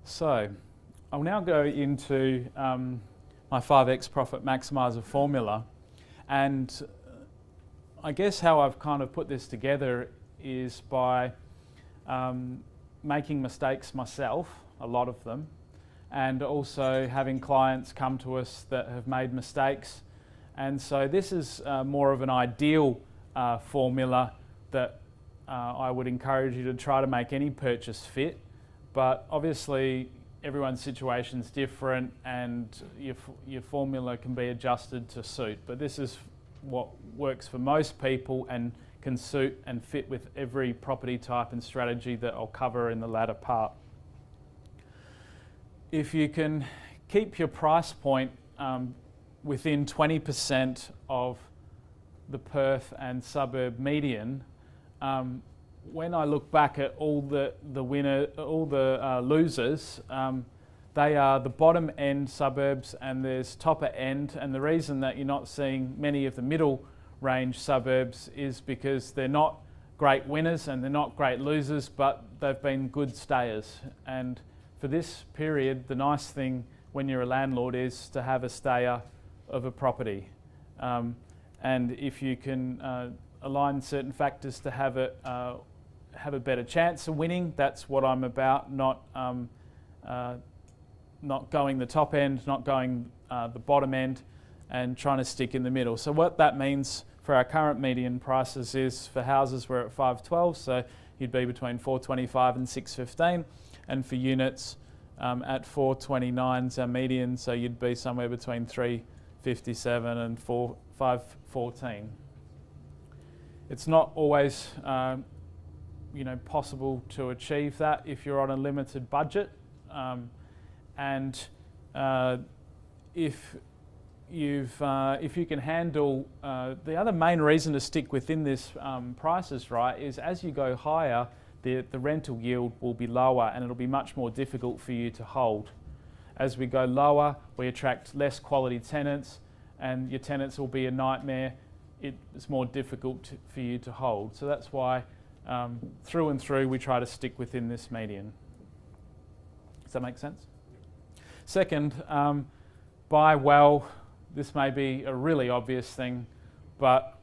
So I'll now go into my 5x Profit Maximiser Formula, and I guess how I've kind of put this together is by making mistakes myself, a lot of them, and also having clients come to us that have made mistakes. And so this is more of an ideal formula that I would encourage you to try to make any purchase fit. But obviously everyone's situation is different, and your formula can be adjusted to suit. But this is what works for most people and can suit and fit with every property type and strategy that I'll cover in the latter part. If you can keep your price point within 20% of the Perth and suburb median, when I look back at all the losers, they are the bottom end suburbs and there's topper end. And the reason that you're not seeing many of the middle range suburbs is because they're not great winners and they're not great losers, but they've been good stayers. And for this period, the nice thing when you're a landlord is to have a stayer of a property. And if you can align certain factors to have a better chance of winning, that's what I'm about, not going the top end, not going the bottom end, and trying to stick in the middle. So what that means for our current median prices is for houses we're at 512, so you'd be between 425 and 615, and for units at 429 is our median, so you'd be somewhere between 357 and 514. It's not always possible to achieve that if you're on a limited budget, and if you can handle the other main reason to stick within this prices right is as you go higher, the rental yield will be lower and it'll be much more difficult for you to hold. As we go lower, we attract less quality tenants, and your tenants will be a nightmare. It's more difficult for you to hold. So that's why through and through we try to stick within this median. Does that make sense? Second, buy well. This may be a really obvious thing, but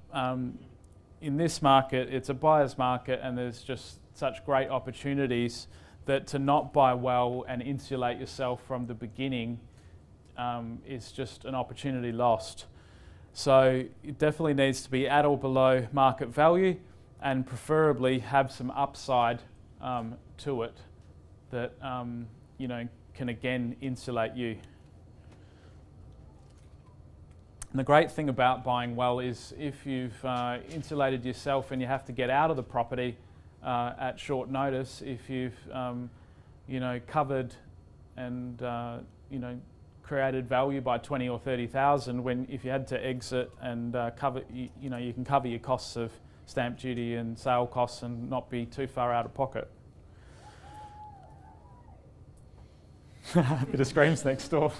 in this market, it's a buyer's market and there's just such great opportunities that to not buy well and insulate yourself from the beginning is just an opportunity lost. So it definitely needs to be at or below market value, and preferably have some upside to it that can again insulate you. And the great thing about buying well is if you've insulated yourself and you have to get out of the property at short notice, if you've covered and created value by 20 or 30,000, if you had to exit and you can cover your costs of stamp duty and sale costs and not be too far out of pocket. Bit of screams next door.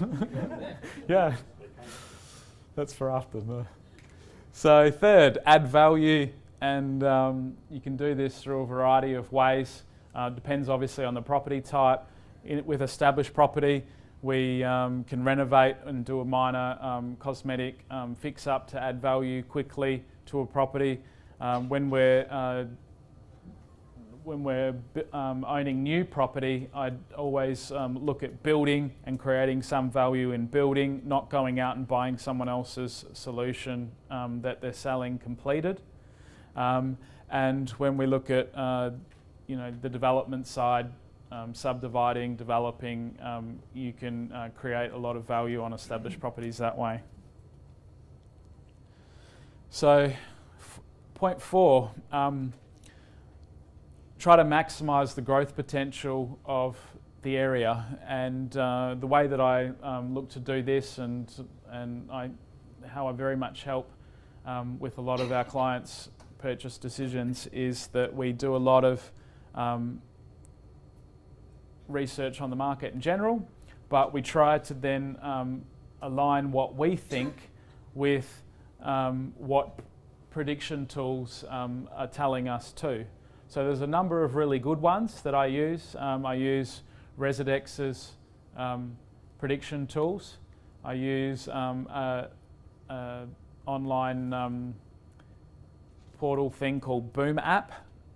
Yeah, that's for after. So third, add value, and you can do this through a variety of ways. Depends obviously on the property type. With established property, we can renovate and do a minor cosmetic fix up to add value quickly to a property. When we're owning new property, I'd always look at building and creating some value in building, not going out and buying someone else's solution that they're selling completed. And when we look at the development side, subdividing, developing, you can create a lot of value on established properties that way. So point 4, try to maximise the growth potential of the area, and the way that I look to do this and how I very much help with a lot of our clients' purchase decisions is that we do a lot of research on the market in general, but we try to then align what we think with what prediction tools are telling us too. So there's a number of really good ones that I use. I use Residex's prediction tools. I use online portal thing called Boom app,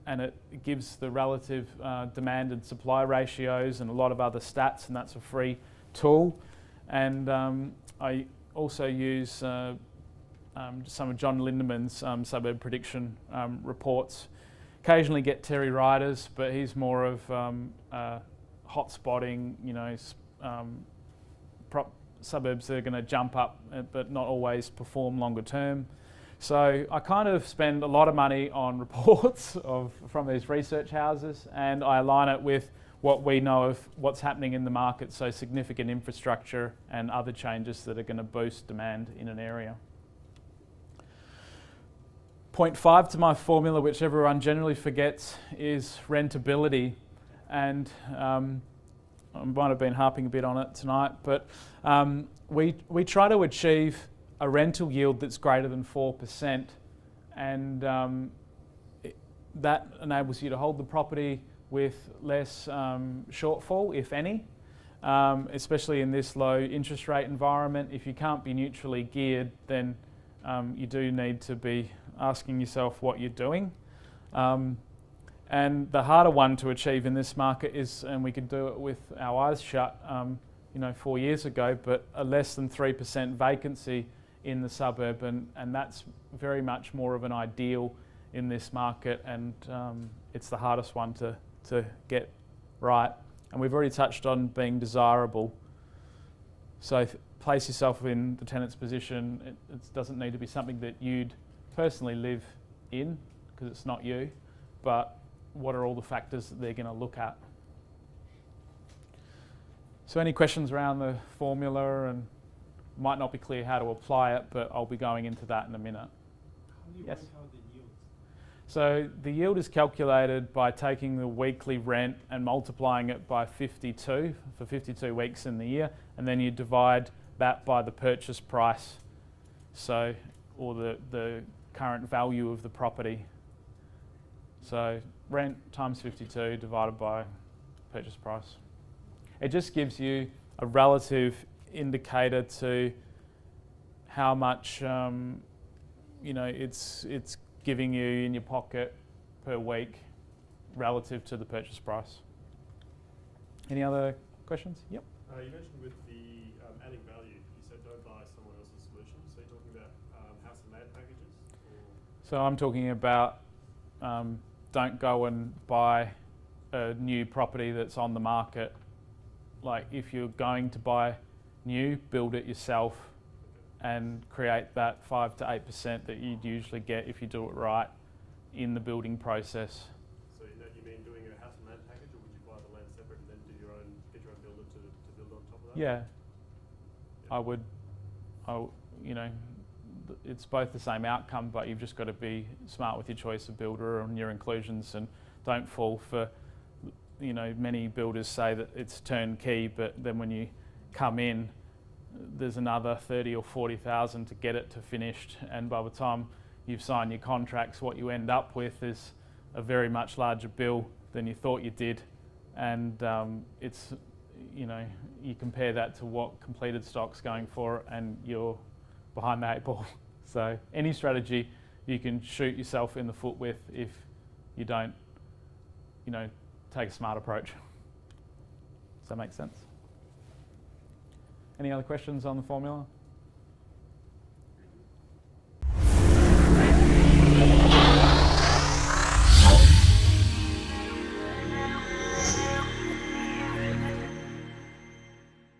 and it gives the relative demand and supply ratios and a lot of other stats, and that's a free tool. And I also use some of John Lindeman's suburb prediction reports. Occasionally get Terry Ryder's, but he's more of hot spotting, suburbs that are going to jump up but not always perform longer term. So I kind of spend a lot of money on reports from these research houses, and I align it with what we know of what's happening in the market, so significant infrastructure and other changes that are going to boost demand in an area. Point 5 to my formula, which everyone generally forgets, is rentability. And I might have been harping a bit on it tonight, but we try to achieve a rental yield that's greater than 4%, and that enables you to hold the property with less shortfall, if any, especially in this low interest rate environment. If you can't be neutrally geared, then you do need to be asking yourself what you're doing. And the harder one to achieve in this market is, and we could do it with our eyes shut 4 years ago, but a less than 3% vacancy in the suburb, and that's very much more of an ideal in this market, and it's the hardest one to get right. And we've already touched on being desirable. So place yourself in the tenant's position. It doesn't need to be something that you'd personally live in, because it's not you, but what are all the factors that they're going to look at? So any questions around the formula? And might not be clear how to apply it, but I'll be going into that in a minute. How do you yes? work out the yield? So the yield is calculated by taking the weekly rent and multiplying it by 52 for 52 weeks in the year, and then you divide that by the purchase price, so or the current value of the property. So rent times 52 divided by purchase price. It just gives you a relative indicator to how much it's giving you in your pocket per week relative to the purchase price. Any other questions? Yep. You mentioned with the adding value, you said don't buy someone else's solution. So you're talking about house and land packages? Or? So I'm talking about don't go and buy a new property that's on the market. Like if you're going to buy new, build it yourself and create that 5 to 8% that you'd usually get if you do it right in the building process. So you mean doing a house and land package, or would you buy the land separate and then get your own builder to build on top of that? Yeah. I would, it's both the same outcome, but you've just got to be smart with your choice of builder and your inclusions, and don't fall for, many builders say that it's turnkey, but then when you come in, there's another 30 or 40,000 to get it to finished, and by the time you've signed your contracts, what you end up with is a very much larger bill than you thought you did, and it's, you compare that to what completed stock's going for, and you're behind the 8 ball. So any strategy you can shoot yourself in the foot with if you don't, take a smart approach. Does that make sense? Any other questions on the formula?